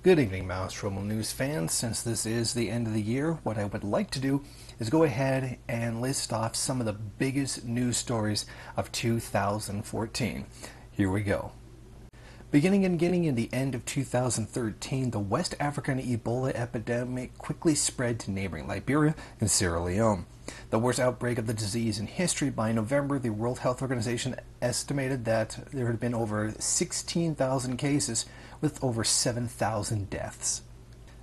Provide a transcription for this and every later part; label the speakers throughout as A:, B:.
A: Good evening, Maoist News fans. Since this is the end of the year, what I would like to do is go ahead and list off some of the biggest news stories of 2014. Here we go. Beginning in the end of 2013, the West African Ebola epidemic quickly spread to neighboring Liberia and Sierra Leone. The worst outbreak of the disease in history. By November, the World Health Organization estimated that there had been over 16,000 cases with over 7,000 deaths.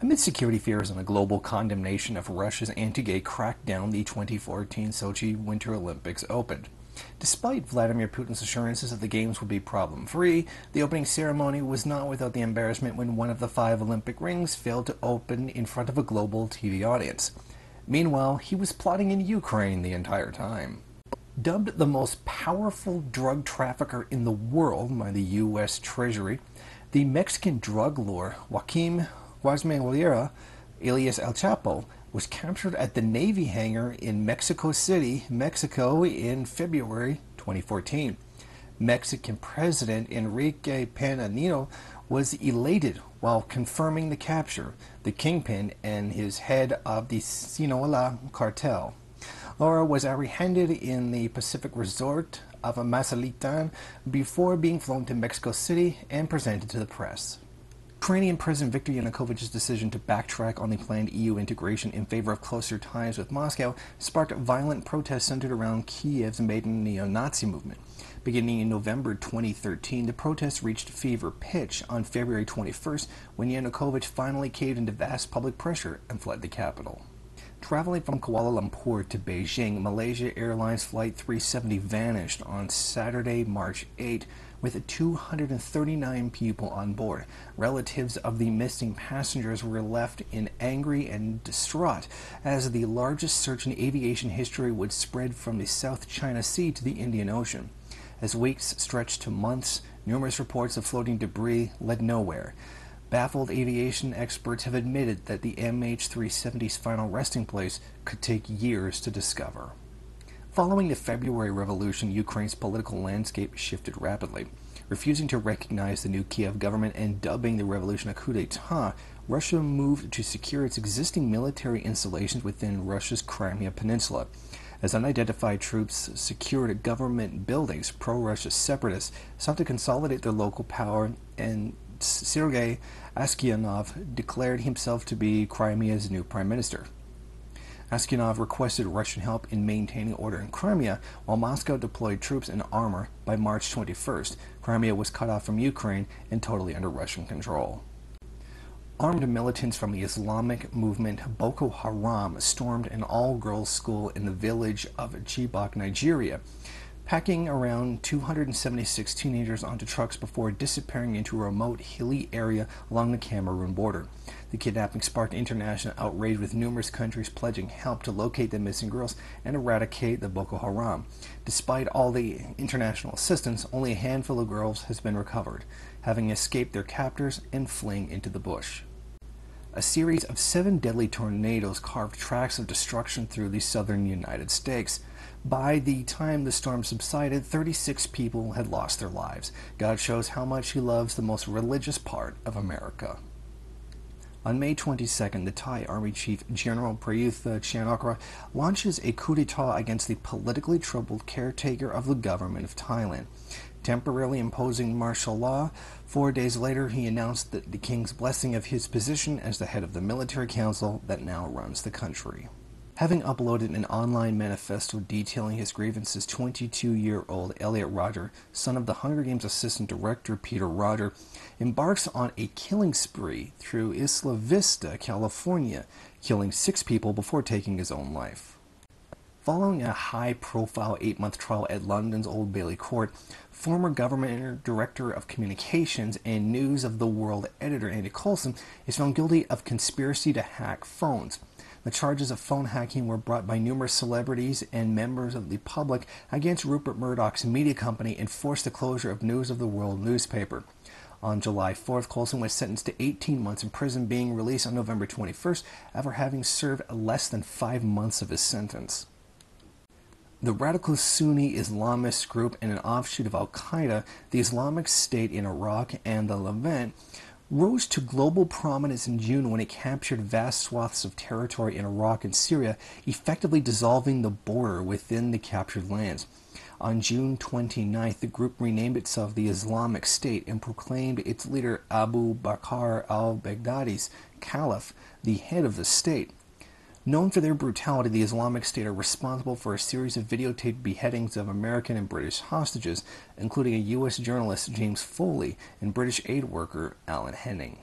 A: Amid security fears and a global condemnation of Russia's anti-gay crackdown, the 2014 Sochi Winter Olympics opened. Despite Vladimir Putin's assurances that the Games would be problem-free, the opening ceremony was not without the embarrassment when one of the 5 Olympic rings failed to open in front of a global TV audience. Meanwhile, he was plotting in Ukraine the entire time. Dubbed the most powerful drug trafficker in the world by the U.S. Treasury, the Mexican drug lord Joaquim Guzman, alias El Chapo, was captured at the Navy hangar in Mexico City, Mexico in February 2014. Mexican President Enrique Peña Nieto was elated while confirming the capture, the kingpin and his head of the Sinaloa cartel. Laura was apprehended in the Pacific resort of Mazatlan before being flown to Mexico City and presented to the press. Ukrainian President Viktor Yanukovych's decision to backtrack on the planned EU integration in favor of closer ties with Moscow sparked violent protests centered around Kiev's maiden neo-Nazi movement. Beginning in November 2013, the protests reached fever pitch on February 21st when Yanukovych finally caved into vast public pressure and fled the capital. Traveling from Kuala Lumpur to Beijing, Malaysia Airlines Flight 370 vanished on Saturday, March 8, with 239 people on board. Relatives of the missing passengers were left in angry and distraught as the largest search in aviation history would spread from the South China Sea to the Indian Ocean. As weeks stretched to months, numerous reports of floating debris led nowhere. Baffled aviation experts have admitted that the MH370's final resting place could take years to discover. Following the February Revolution, Ukraine's political landscape shifted rapidly. Refusing to recognize the new Kiev government and dubbing the revolution a coup d'etat, Russia moved to secure its existing military installations within Russia's Crimea Peninsula. As unidentified troops secured government buildings, pro-Russia separatists sought to consolidate their local power, and Sergei Aksyonov declared himself to be Crimea's new prime minister. Aksyonov requested Russian help in maintaining order in Crimea, while Moscow deployed troops and armor. By March 21st, Crimea was cut off from Ukraine and totally under Russian control. Armed militants from the Islamic movement Boko Haram stormed an all-girls school in the village of Chibok, Nigeria, packing around 276 teenagers onto trucks before disappearing into a remote, hilly area along the Cameroon border. The kidnapping sparked international outrage, with numerous countries pledging help to locate the missing girls and eradicate the Boko Haram. Despite all the international assistance, only a handful of girls has been recovered, having escaped their captors and fleeing into the bush. A series of 7 deadly tornadoes carved tracks of destruction through the southern United States. By the time the storm subsided, 36 people had lost their lives. God shows how much He loves the most religious part of America. On May 22nd, the Thai Army Chief General Prayuth Chan-o-cha launches a coup d'etat against the politically troubled caretaker of the government of Thailand. Temporarily imposing martial law, 4 days later he announced that the king's blessing of his position as the head of the military council that now runs the country. Having uploaded an online manifesto detailing his grievances, 22-year-old Elliot Rodger, son of the Hunger Games assistant director Peter Rodger, embarks on a killing spree through Isla Vista, California, killing 6 people before taking his own life. Following a high-profile 8-month trial at London's Old Bailey Court, former government director of communications and News of the World editor Andy Coulson is found guilty of conspiracy to hack phones. The charges of phone hacking were brought by numerous celebrities and members of the public against Rupert Murdoch's media company and forced the closure of News of the World newspaper. On July 4th, Coulson was sentenced to 18 months in prison, being released on November 21st after having served less than 5 months of his sentence. The radical Sunni Islamist group and an offshoot of al-Qaeda, the Islamic State in Iraq and the Levant, rose to global prominence in June when it captured vast swaths of territory in Iraq and Syria, effectively dissolving the border within the captured lands. On June 29th, the group renamed itself the Islamic State and proclaimed its leader Abu Bakr al-Baghdadi's caliph, the head of the state. Known for their brutality, the Islamic State are responsible for a series of videotaped beheadings of American and British hostages, including a U.S. journalist, James Foley, and British aid worker, Alan Henning.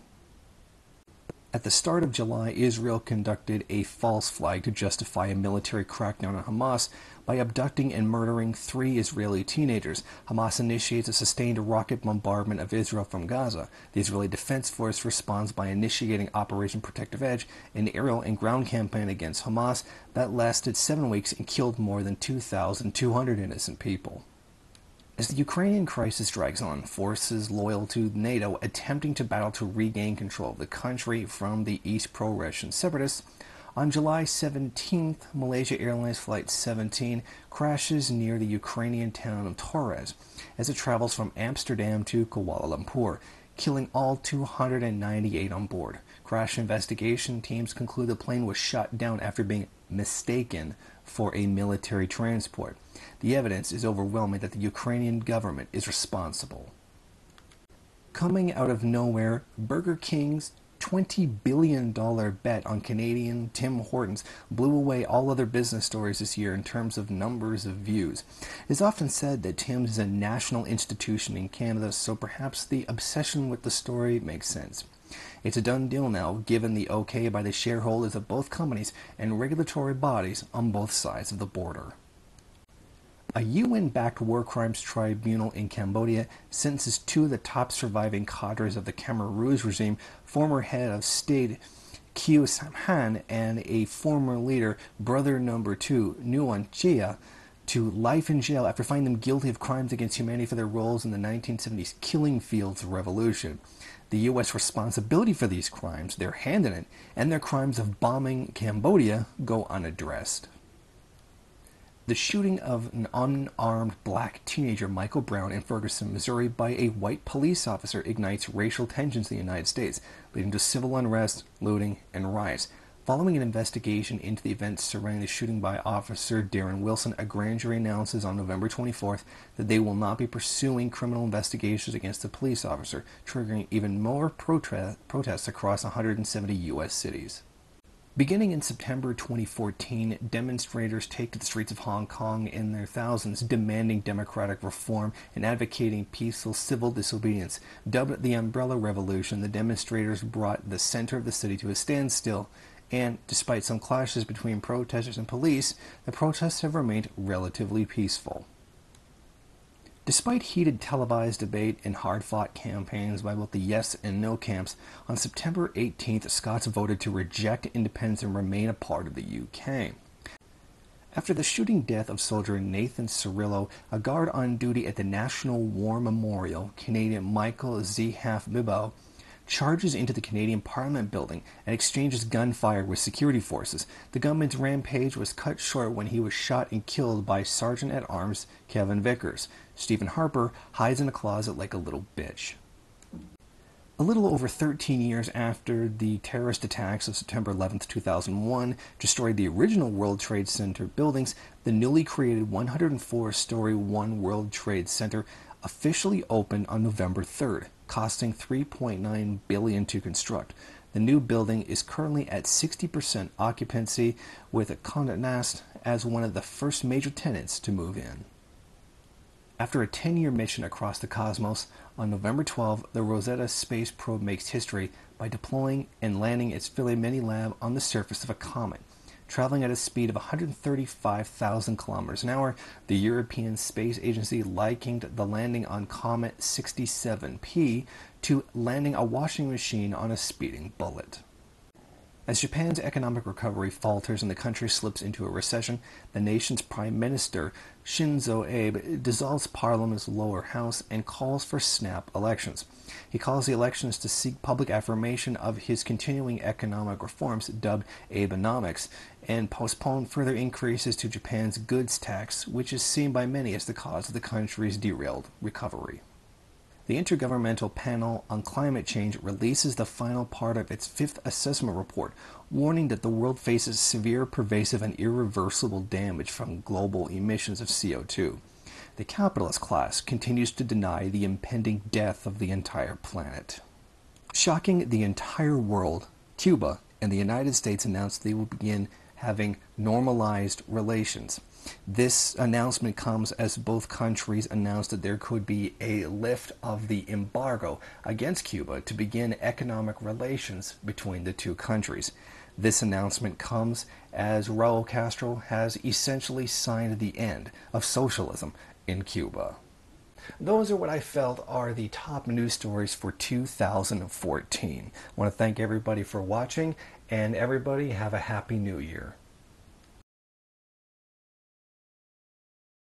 A: At the start of July, Israel conducted a false flag to justify a military crackdown on Hamas by abducting and murdering 3 Israeli teenagers. Hamas initiates a sustained rocket bombardment of Israel from Gaza. The Israeli Defense Force responds by initiating Operation Protective Edge, an aerial and ground campaign against Hamas that lasted 7 weeks and killed more than 2,200 innocent people. As the Ukrainian crisis drags on, forces loyal to NATO attempting to battle to regain control of the country from the East pro-Russian separatists, on July 17th, Malaysia Airlines Flight 17 crashes near the Ukrainian town of Torres as it travels from Amsterdam to Kuala Lumpur, killing all 298 on board. Crash investigation teams conclude the plane was shot down after being mistaken for a military transport. The evidence is overwhelming that the Ukrainian government is responsible. Coming out of nowhere, Burger King's $20 billion bet on Canadian Tim Hortons blew away all other business stories this year in terms of numbers of views. It is often said that Tim's is a national institution in Canada, so perhaps the obsession with the story makes sense. It's a done deal now, given the okay by the shareholders of both companies and regulatory bodies on both sides of the border. A UN-backed war crimes tribunal in Cambodia sentences 2 of the top surviving cadres of the Khmer Rouge regime, former head of state Khieu Samphan and a former leader, brother number 2, Nuon Chea, to life in jail after finding them guilty of crimes against humanity for their roles in the 1970s killing fields revolution. The U.S. responsibility for these crimes, their hand in it, and their crimes of bombing Cambodia go unaddressed. The shooting of an unarmed black teenager, Michael Brown, in Ferguson, Missouri, by a white police officer ignites racial tensions in the United States, leading to civil unrest, looting, and riots. Following an investigation into the events surrounding the shooting by Officer Darren Wilson, a grand jury announces on November 24th that they will not be pursuing criminal investigations against the police officer, triggering even more protests across 170 U.S. cities. Beginning in September 2014, demonstrators take to the streets of Hong Kong in their thousands, demanding democratic reform and advocating peaceful civil disobedience. Dubbed the Umbrella Revolution, the demonstrators brought the center of the city to a standstill, and despite some clashes between protesters and police, the protests have remained relatively peaceful. Despite heated televised debate and hard-fought campaigns by both the yes and no camps, on September 18th, Scots voted to reject independence and remain a part of the UK. After the shooting death of soldier Nathan Cirillo, a guard on duty at the National War Memorial, Canadian Michael Zehaf-Bibeau, charges into the Canadian Parliament building and exchanges gunfire with security forces. The gunman's rampage was cut short when he was shot and killed by Sergeant-at-Arms Kevin Vickers. Stephen Harper hides in a closet like a little bitch. A little over 13 years after the terrorist attacks of September 11, 2001 destroyed the original World Trade Center buildings, the newly created 104-story One World Trade Center officially opened on November 3rd, costing $3.9 billion to construct. The new building is currently at 60% occupancy, with Condé Nast as one of the first major tenants to move in. After a 10-year mission across the cosmos, on November 12, the Rosetta space probe makes history by deploying and landing its Philae Mini Lab on the surface of a comet. Traveling at a speed of 135,000 kilometers an hour, the European Space Agency likened the landing on Comet 67P to landing a washing machine on a speeding bullet. As Japan's economic recovery falters and the country slips into a recession, the nation's Prime Minister, Shinzo Abe, dissolves Parliament's lower house and calls for snap elections. He calls the elections to seek public affirmation of his continuing economic reforms, dubbed Abenomics, and postpone further increases to Japan's goods tax, which is seen by many as the cause of the country's derailed recovery. The Intergovernmental Panel on Climate Change releases the final part of its fifth assessment report, warning that the world faces severe, pervasive, and irreversible damage from global emissions of CO2. The capitalist class continues to deny the impending death of the entire planet. Shocking the entire world, Cuba and the United States announced they will begin having normalized relations. This announcement comes as both countries announced that there could be a lift of the embargo against Cuba to begin economic relations between the two countries. This announcement comes as Raul Castro has essentially signed the end of socialism in Cuba. Those are what I felt are the top news stories for 2014. I want to thank everybody for watching, and everybody have a happy new year.